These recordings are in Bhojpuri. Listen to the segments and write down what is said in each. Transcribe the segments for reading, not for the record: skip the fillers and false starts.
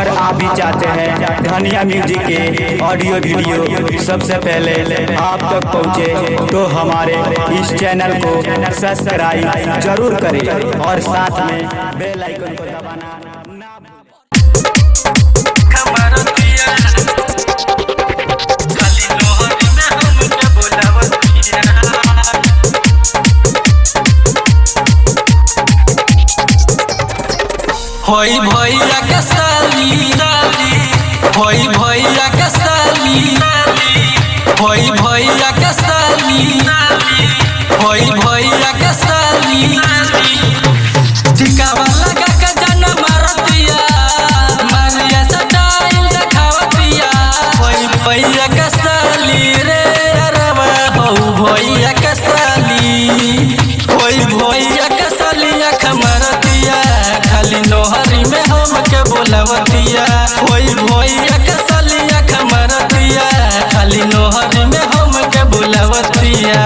अगर आप भी चाहते हैं धनिया म्यूजिक के ऑडियो वीडियो सबसे पहले आप तक पहुंचे तो हमारे इस चैनल को सब्सक्राइब जरूर करें और साथ में बेल आइकन को दबाना ना भूलें। होई भैया के साली, होई भैया के साली, होई भैया के साली, होई भैया के साली। टिकावा लगा के जान मारतिया, मारिया स्टाइल दिखावतिया। होई भैया के साली रे अरवा, हो भैया के साली, होई भैया के साली। आँख मारतिया खाली नोहरी में हमके बोलावतिया। होई भैया के साली आँख मारतिया खाली नोहरी में हमके बोलावतिया।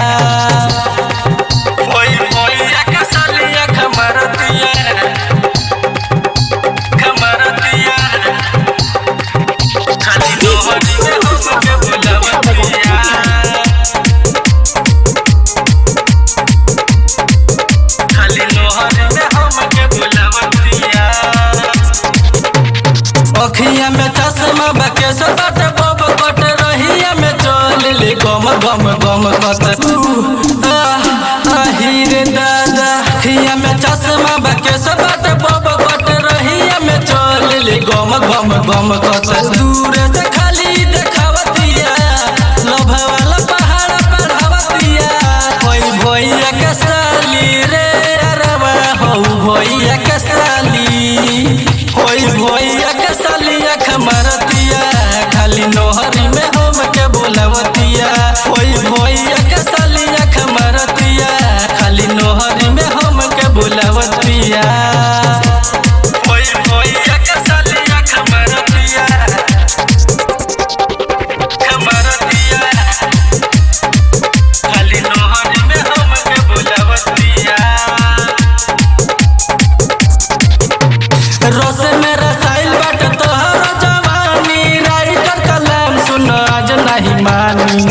होई भैया के साली आँख मारतिया, मारतिया खाली नोहरी में हमके बोलावतिया। खाली नोहरी में हमके बोलावतिया। अखिया में चश्मा बके से बट बब कट रहिया में चल ले गम गम गम कत रे दादा। अखिया में चश्मा बके से बट बब कट रहिया में चल ले गम गम गम कत। दूर से खाली देखावतिया, लभ वाला पहाड़ पढ़ावतिया। होई भैया के साली रे अरवा, हो भैया के साली, होई भैया के साली। आँख मारतिया खाली नोहरी में हमके बोलावतिया। होई भैया के साली आँख मारतिया खाली नोहरी में हमके बोलावतिया। होई भैया के साली आँख मारतिया, मारतिया खाली नोहरी में हमके बोलावतिया। रस में रसाइल बाट तोहर जवानी, राइटर कलम सुन आज नहीं मानी।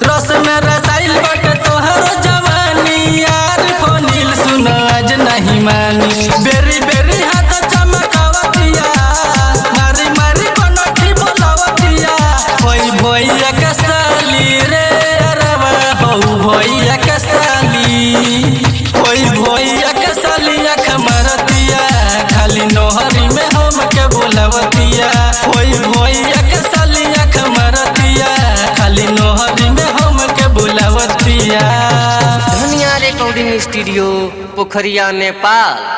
रस में रसाइल बाट तोहर जवानी, यार फनील सुन आज नहीं मानी। बेरी बेरी हाथ चमकावतिया, मारी मारी बनठी बोलावतिया। होई भैया के साली रे अरवा, हो भैया के साली, होई भैया के साली। आँख मारतिया खाली नोहरी में हमके बोलावतिया। होई भैया के साली आँख मारतिया खाली नोहरी में हमके बोलावतिया। धनिया रिकॉर्डिंग स्टूडियो पोखरिया नेपाल।